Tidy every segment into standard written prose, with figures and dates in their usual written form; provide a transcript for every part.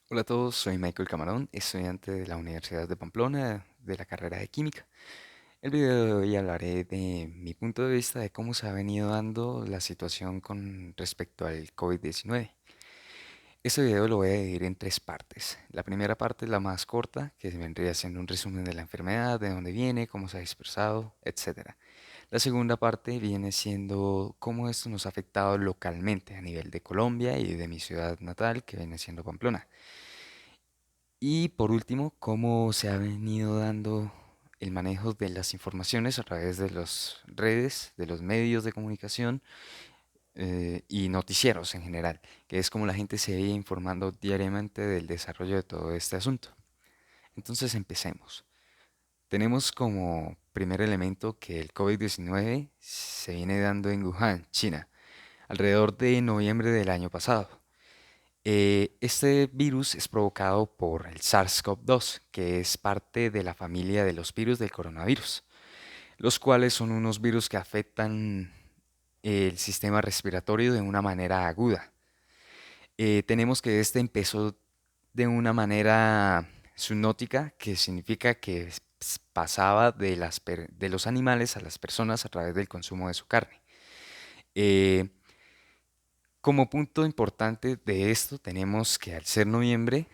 Hola a todos, soy Michael Camarón, estudiante de la Universidad de Pamplona de la carrera de Química. El video de hoy hablaré de mi punto de vista de cómo se ha venido dando la situación con respecto al COVID-19. Este video lo voy a dividir en tres partes. La primera parte es la más corta, que vendría siendo un resumen de la enfermedad, de dónde viene, cómo se ha dispersado, etc. La segunda parte viene siendo cómo esto nos ha afectado localmente a nivel de Colombia y de mi ciudad natal, que viene siendo Pamplona. Y por último, cómo se ha venido dando el manejo de las informaciones a través de las redes, de los medios de comunicación y noticieros en general, que es como la gente se veía informando diariamente del desarrollo de todo este asunto. Entonces empecemos. Tenemos como primer elemento que el COVID-19 se viene dando en Wuhan, China, alrededor de noviembre del año pasado. Este virus es provocado por el SARS-CoV-2, que es parte de la familia de los virus del coronavirus, los cuales son unos virus que afectan el sistema respiratorio de una manera aguda. Tenemos que este empezó de una manera zoonótica, que significa que pasaba de los animales a las personas a través del consumo de su carne. Eh, Como punto importante de esto, tenemos que al ser noviembre,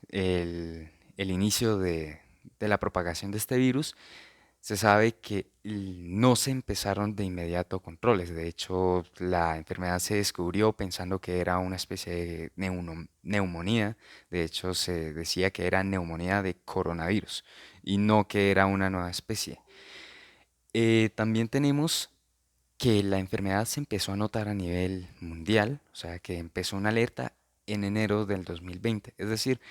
el inicio de la propagación de este virus, se sabe que no se empezaron de inmediato controles. De hecho, la enfermedad se descubrió pensando que era una especie de neumonía. De hecho, se decía que era neumonía de coronavirus y no que era una nueva especie. También tenemos que la enfermedad se empezó a notar a nivel mundial, o sea, que empezó una alerta en enero del 2020. Es decir,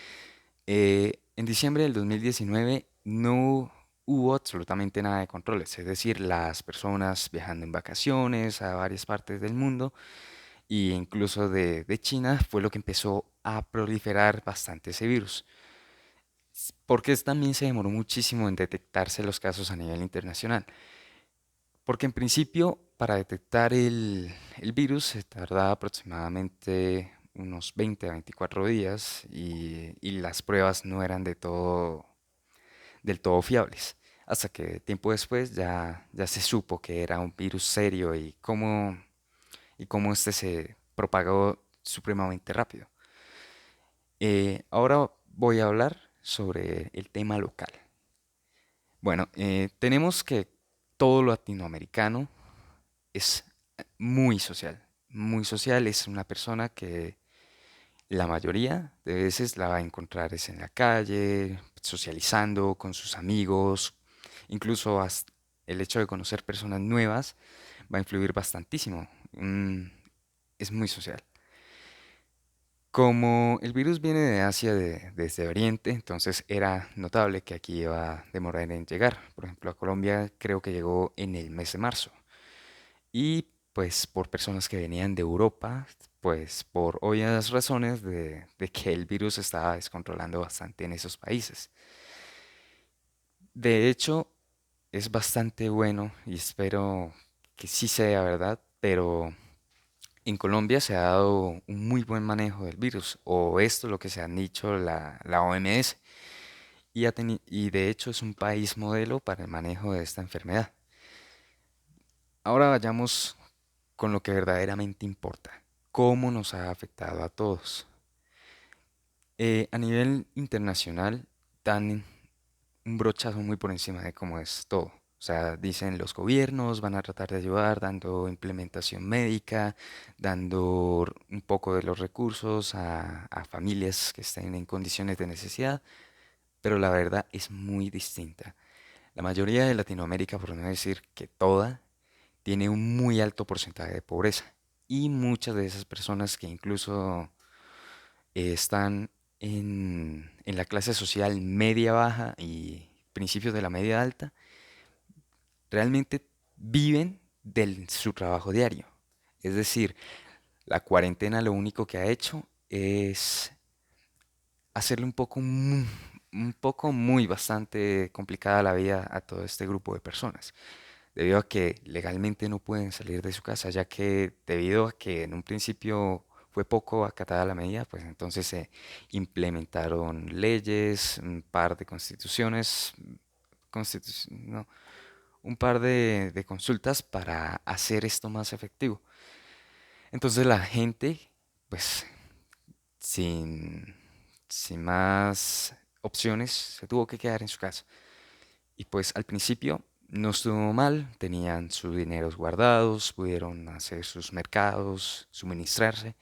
en diciembre del 2019 no hubo absolutamente nada de controles, es decir, las personas viajando en vacaciones a varias partes del mundo e incluso de China fue lo que empezó a proliferar bastante ese virus. Porque también se demoró muchísimo en detectarse los casos a nivel internacional. Porque en principio, para detectar el virus se tardaba aproximadamente unos 20 a 24 días y las pruebas no eran del todo fiables. Hasta que tiempo después ya se supo que era un virus serio y cómo este se propagó supremamente rápido. Ahora voy a hablar sobre el tema local. Bueno, tenemos que todo lo latinoamericano es muy social. Muy social es una persona que la mayoría de veces la va a encontrar es en la calle, socializando con sus amigos, incluso el hecho de conocer personas nuevas va a influir bastantísimo. Es muy social. Como el virus viene de Asia desde Oriente, entonces era notable que aquí iba a demorar en llegar. Por ejemplo, a Colombia creo que llegó en el mes de marzo. Y pues por personas que venían de Europa, pues por obvias razones de que el virus estaba descontrolando bastante en esos países. De hecho, es bastante bueno y espero que sí sea verdad, pero en Colombia se ha dado un muy buen manejo del virus, o esto es lo que se han dicho la OMS, y de hecho es un país modelo para el manejo de esta enfermedad. Ahora vayamos con lo que verdaderamente importa, cómo nos ha afectado a todos. A nivel internacional, dan un brochazo muy por encima de cómo es todo. O sea, dicen los gobiernos van a tratar de ayudar dando implementación médica, dando un poco de los recursos a familias que estén en condiciones de necesidad, pero la verdad es muy distinta. La mayoría de Latinoamérica, por no decir que toda, tiene un muy alto porcentaje de pobreza. Y muchas de esas personas que incluso están en la clase social media baja y principios de la media alta, realmente viven de su trabajo diario. Es decir, la cuarentena lo único que ha hecho es hacerle un poco muy bastante complicada la vida a todo este grupo de personas, debido a que legalmente no pueden salir de su casa, ya que debido a que en un principio fue poco acatada la medida, pues entonces se implementaron leyes, un par de constituciones, no, un par de consultas para hacer esto más efectivo. Entonces la gente, pues sin, sin más opciones, se tuvo que quedar en su casa. Y pues al principio no estuvo mal, tenían sus dineros guardados, pudieron hacer sus mercados, suministrarse.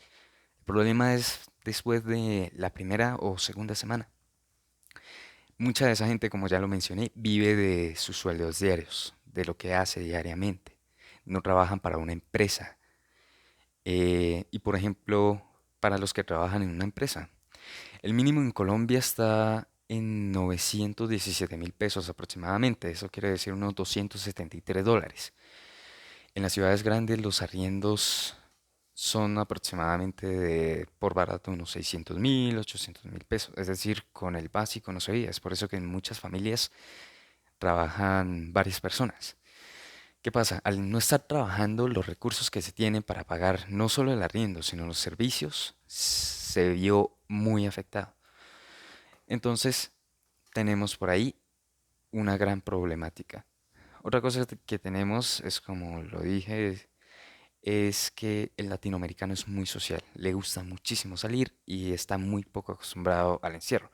El problema es después de la primera o segunda semana. Mucha de esa gente, como ya lo mencioné, vive de sus sueldos diarios, de lo que hace diariamente. No trabajan para una empresa. Y por ejemplo, para los que trabajan en una empresa, el mínimo en Colombia está en 917.000 pesos aproximadamente. Eso quiere decir unos $273. En las ciudades grandes los arriendos son aproximadamente por barato unos 600.000, 800.000 pesos. Es decir, con el básico no se veía. Es por eso que en muchas familias trabajan varias personas. ¿Qué pasa? Al no estar trabajando, los recursos que se tienen para pagar no solo el arriendo, sino los servicios, se vio muy afectado. Entonces, tenemos por ahí una gran problemática. Otra cosa que tenemos es, como lo dije, es que el latinoamericano es muy social, le gusta muchísimo salir y está muy poco acostumbrado al encierro.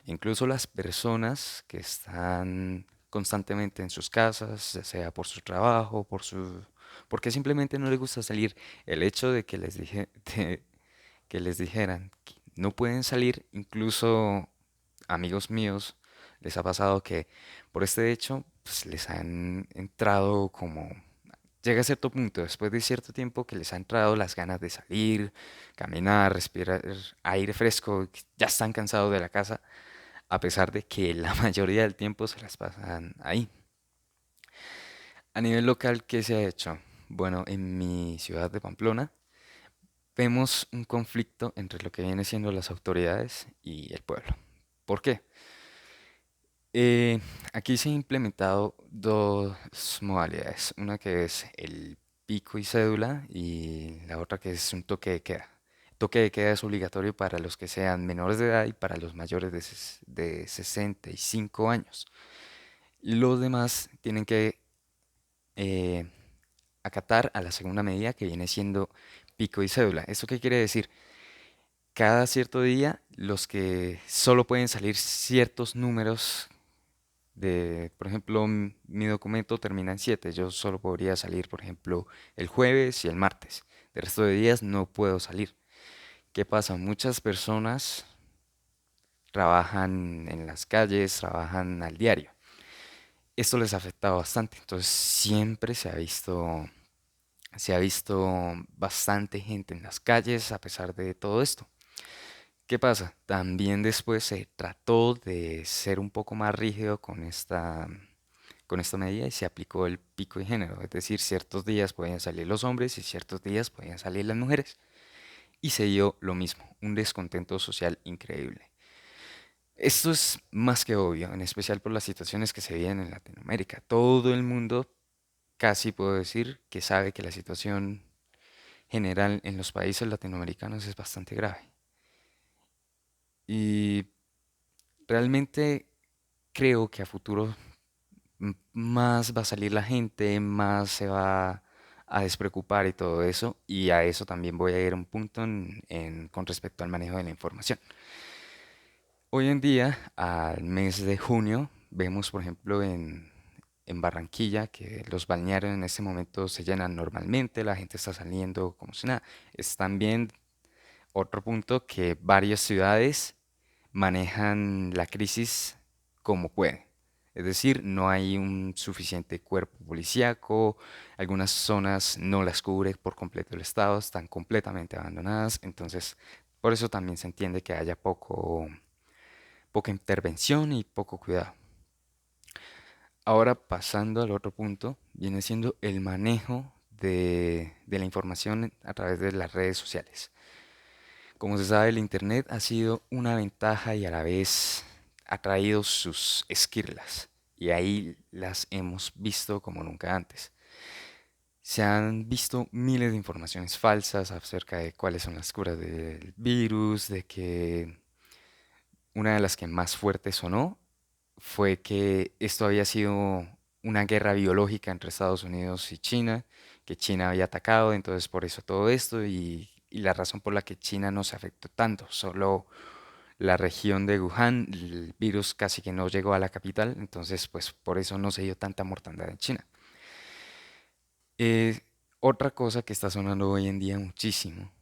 Incluso las personas que están constantemente en sus casas, ya sea por su trabajo, porque simplemente no les gusta salir, el hecho de que que les dijeran que no pueden salir, incluso amigos míos les ha pasado que por este hecho pues, les han entrado como llega a cierto punto, después de cierto tiempo, que les ha entrado las ganas de salir, caminar, respirar aire fresco, que ya están cansados de la casa, a pesar de que la mayoría del tiempo se las pasan ahí. A nivel local, ¿qué se ha hecho? Bueno, en mi ciudad de Pamplona vemos un conflicto entre lo que viene siendo las autoridades y el pueblo. ¿Por qué? Eh, Aquí se han implementado dos modalidades, una que es el pico y cédula y la otra que es un toque de queda. Toque de queda es obligatorio para los que sean menores de edad y para los mayores de 65 años. Los demás tienen que eh, acatar a la segunda medida que viene siendo pico y cédula. ¿Esto qué quiere decir? Cada cierto día los que solo pueden salir ciertos números por ejemplo, mi documento termina en 7. Yo solo podría salir, por ejemplo, el jueves y el martes. El resto de días no puedo salir. ¿Qué pasa? Muchas personas trabajan en las calles, trabajan al diario. Esto les ha afectado bastante. Entonces siempre se ha visto bastante gente en las calles a pesar de todo esto. ¿Qué pasa? También después se trató de ser un poco más rígido con esta medida y se aplicó el pico de género, es decir, ciertos días podían salir los hombres y ciertos días podían salir las mujeres. Y se dio lo mismo, un descontento social increíble. Esto es más que obvio, en especial por las situaciones que se viven en Latinoamérica. Todo el mundo, casi puedo decir, que sabe que la situación general en los países latinoamericanos es bastante grave. Y realmente creo que a futuro más va a salir la gente, más se va a despreocupar y todo eso. Y a eso también voy a ir a un punto con respecto al manejo de la información. Hoy en día, al mes de junio, vemos, por ejemplo, en Barranquilla que los balnearios en este momento se llenan normalmente, la gente está saliendo como si nada. Es también otro punto que varias ciudades manejan la crisis como pueden. Es decir, no hay un suficiente cuerpo policíaco, algunas zonas no las cubre por completo el Estado, están completamente abandonadas, entonces por eso también se entiende que haya poca intervención y poco cuidado. Ahora pasando al otro punto, viene siendo el manejo de la información a través de las redes sociales. Como se sabe, el Internet ha sido una ventaja y a la vez ha traído sus esquirlas. Y ahí las hemos visto como nunca antes. Se han visto miles de informaciones falsas acerca de cuáles son las curas del virus, de que una de las que más fuerte sonó fue que esto había sido una guerra biológica entre Estados Unidos y China, que China había atacado, entonces por eso todo esto y la razón por la que China no se afectó tanto, solo la región de Wuhan, el virus casi que no llegó a la capital, entonces pues por eso no se dio tanta mortandad en China. Eh, Otra cosa que está sonando hoy en día muchísimo,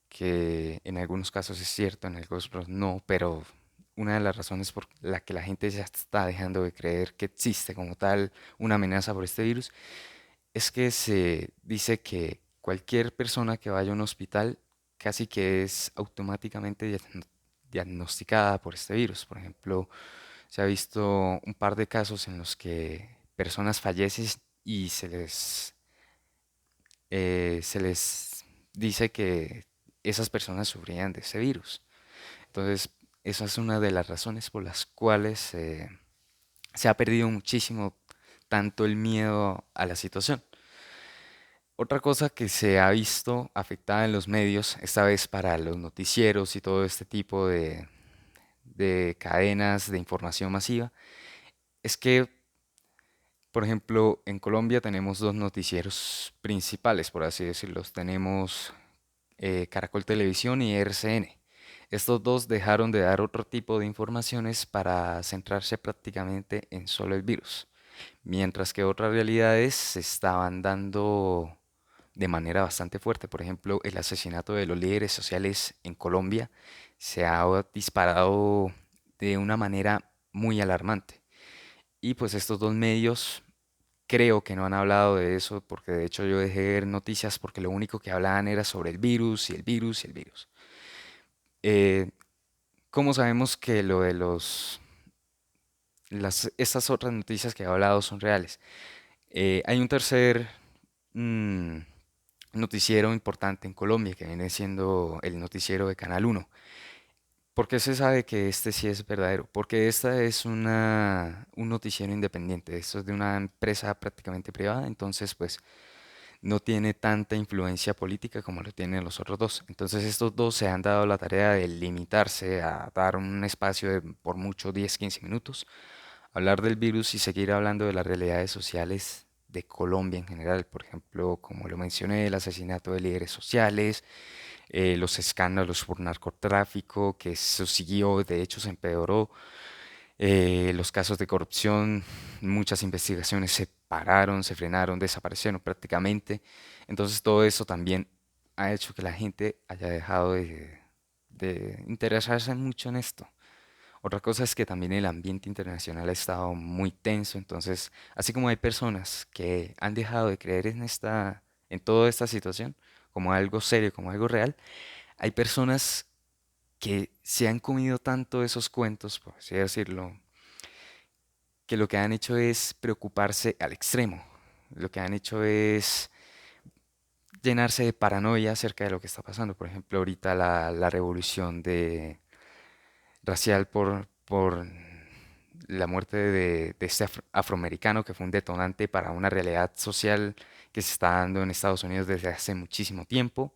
que en algunos casos es cierto, en algunos otros no, pero una de las razones por la que la gente ya está dejando de creer que existe como tal una amenaza por este virus es que se dice que cualquier persona que vaya a un hospital casi que es automáticamente diagnosticada por este virus. Por ejemplo, se ha visto un par de casos en los que personas fallecen y se les dice que esas personas sufrían de ese virus. Entonces, esa es una de las razones por las cuales se ha perdido muchísimo tanto el miedo a la situación. Otra cosa que se ha visto afectada en los medios, esta vez para los noticieros y todo este tipo de cadenas de información masiva, es que, por ejemplo, en Colombia tenemos dos noticieros principales, por así decirlo. Tenemos Caracol Televisión y RCN. Estos dos dejaron de dar otro tipo de informaciones para centrarse prácticamente en solo el virus, mientras que otras realidades se estaban dando de manera bastante fuerte. Por ejemplo, el asesinato de los líderes sociales en Colombia se ha disparado de una manera muy alarmante. Y pues estos dos medios creo que no han hablado de eso porque de hecho yo dejé de ver noticias porque lo único que hablaban era sobre el virus y el virus y el virus. Eh, ¿Cómo sabemos que lo de estas otras noticias que he hablado son reales? Hay un tercer mm, noticiero importante en Colombia que viene siendo el noticiero de Canal 1. ¿Por qué se sabe que este sí es verdadero? Porque esta es un noticiero independiente. Esto es de una empresa prácticamente privada, entonces pues no tiene tanta influencia política como lo tienen los otros dos. Entonces estos dos se han dado la tarea de limitarse a dar un espacio de por mucho 10-15 minutos, hablar del virus y seguir hablando de las realidades sociales de Colombia en general. Por ejemplo, como lo mencioné, el asesinato de líderes sociales, los escándalos por narcotráfico, que eso siguió, de hecho se empeoró, los casos de corrupción, muchas investigaciones se pararon, se frenaron, desaparecieron prácticamente. Entonces todo eso también ha hecho que la gente haya dejado de interesarse mucho en esto. Otra cosa es que también el ambiente internacional ha estado muy tenso, entonces, así como hay personas que han dejado de creer en toda esta situación como algo serio, como algo real, hay personas que se han comido tanto esos cuentos, por así decirlo, que lo que han hecho es preocuparse al extremo. Lo que han hecho es llenarse de paranoia acerca de lo que está pasando. Por ejemplo, ahorita la revolución racial por la muerte de este afroamericano que fue un detonante para una realidad social que se está dando en Estados Unidos desde hace muchísimo tiempo.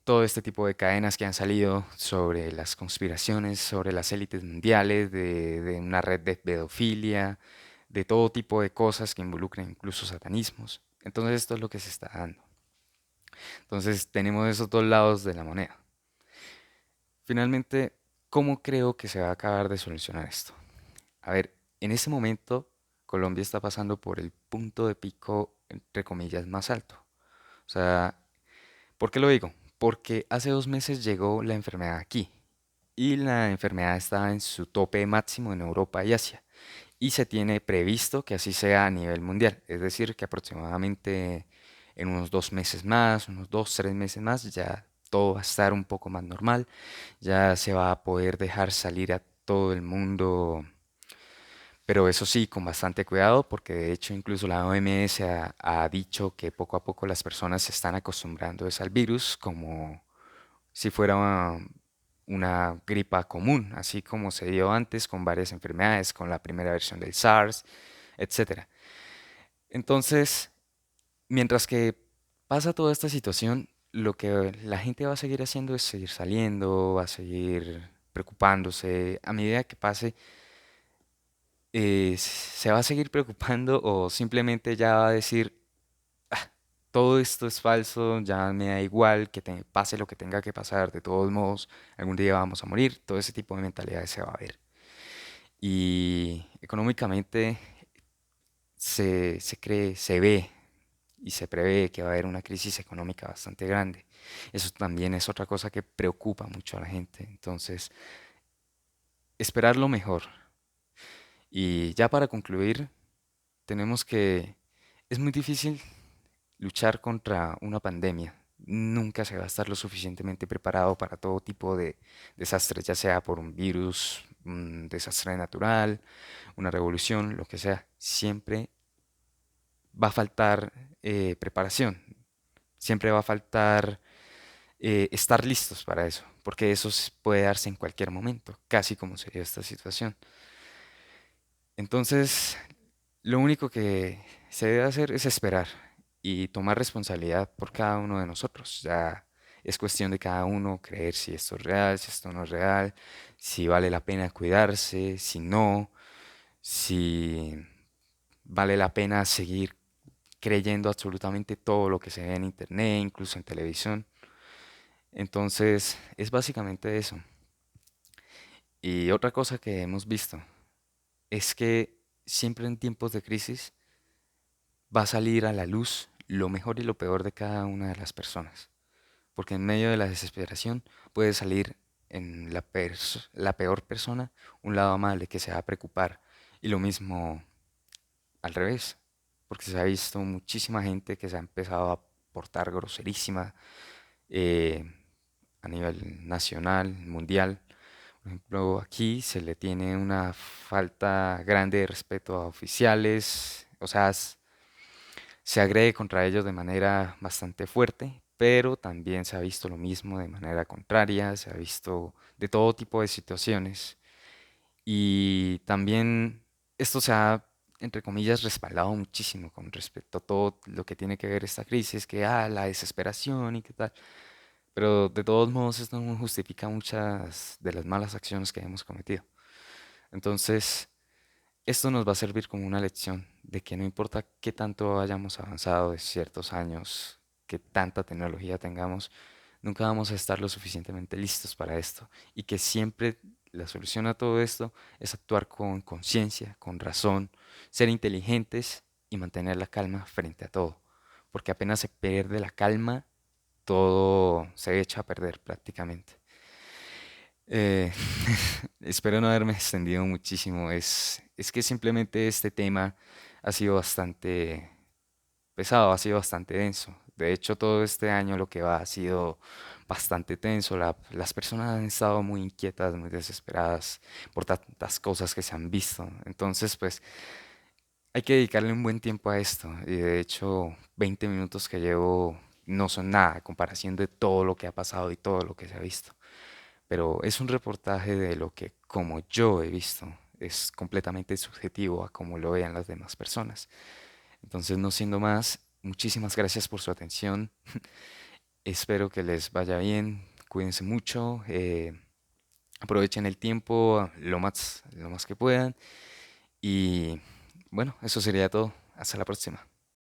Todo este tipo de cadenas que han salido sobre las conspiraciones, sobre las élites mundiales, de una red de pedofilia, de todo tipo de cosas que involucran incluso satanismos. Entonces esto es lo que se está dando. Entonces tenemos esos dos lados de la moneda. Finalmente, ¿cómo creo que se va a acabar de solucionar esto? A ver, en este momento Colombia está pasando por el punto de pico, entre comillas, más alto. O sea, ¿por qué lo digo? Porque hace 2 meses llegó la enfermedad aquí y la enfermedad está en su tope máximo en Europa y Asia. Y se tiene previsto que así sea a nivel mundial. Es decir, que aproximadamente en unos 2 meses más, unos 2, 3 meses más, ya todo va a estar un poco más normal. Ya se va a poder dejar salir a todo el mundo, pero eso sí, con bastante cuidado, porque de hecho incluso la OMS ha dicho que poco a poco las personas se están acostumbrando es al virus como si fuera una gripa común, así como se dio antes con varias enfermedades, con la primera versión del SARS, etcétera. Entonces, Mientras que pasa toda esta situación, lo que la gente va a seguir haciendo es seguir saliendo, va a seguir preocupándose. A medida que pase, se va a seguir preocupando o simplemente ya va a decir, todo esto es falso, ya me da igual que pase lo que tenga que pasar, de todos modos, algún día vamos a morir, todo ese tipo de mentalidades se va a ver. Y económicamente se cree, se ve y se prevé que va a haber una crisis económica bastante grande. Eso también es otra cosa que preocupa mucho a la gente. Entonces, esperar lo mejor. Y ya para concluir, tenemos que... Es muy difícil luchar contra una pandemia. Nunca se va a estar lo suficientemente preparado para todo tipo de desastres, ya sea por un virus, un desastre natural, una revolución, lo que sea. Siempre va a faltar preparación. Siempre va a faltar estar listos para eso, porque eso puede darse en cualquier momento, casi como sería esta situación. Entonces, lo único que se debe hacer es esperar y tomar responsabilidad por cada uno de nosotros. Ya es cuestión de cada uno creer si esto es real, si esto no es real, si vale la pena cuidarse, si no, si vale la pena seguir creyendo absolutamente todo lo que se ve en internet, incluso en televisión. Entonces, es básicamente eso. Y otra cosa que hemos visto es que siempre en tiempos de crisis va a salir a la luz lo mejor y lo peor de cada una de las personas. Porque en medio de la desesperación puede salir en la peor persona un lado amable que se va a preocupar. Y lo mismo al revés. Porque se ha visto muchísima gente que se ha empezado a portar groserísima eh, a nivel nacional, mundial. Por ejemplo, aquí se le tiene una falta grande de respeto a oficiales, o sea, se agrede contra ellos de manera bastante fuerte, pero también se ha visto lo mismo de manera contraria, se ha visto de todo tipo de situaciones y también esto se ha, entre comillas, respaldado muchísimo con respecto a todo lo que tiene que ver esta crisis, que la desesperación y qué tal. Pero de todos modos esto no justifica muchas de las malas acciones que hemos cometido. Entonces, esto nos va a servir como una lección de que no importa qué tanto hayamos avanzado de ciertos años, qué tanta tecnología tengamos, nunca vamos a estar lo suficientemente listos para esto. Y que siempre la solución a todo esto es actuar con conciencia, con razón, ser inteligentes y mantener la calma frente a todo. Porque apenas se pierde la calma, todo se echa a perder prácticamente. Eh, espero no haberme extendido muchísimo. Es que simplemente este tema ha sido bastante pesado, ha sido bastante denso. De hecho, todo este año lo que va ha sido bastante tenso. Las personas han estado muy inquietas, muy desesperadas por tantas cosas que se han visto. Entonces, pues hay que dedicarle un buen tiempo a esto. Y de hecho, 20 minutos que llevo no son nada a comparación de todo lo que ha pasado y todo lo que se ha visto, pero es un reportaje de lo que como yo he visto, es completamente subjetivo a cómo lo vean las demás personas. Entonces, no siendo más, muchísimas gracias por su atención. Espero que les vaya bien, cuídense mucho, aprovechen el tiempo lo más que puedan y bueno, eso sería todo. Hasta la próxima.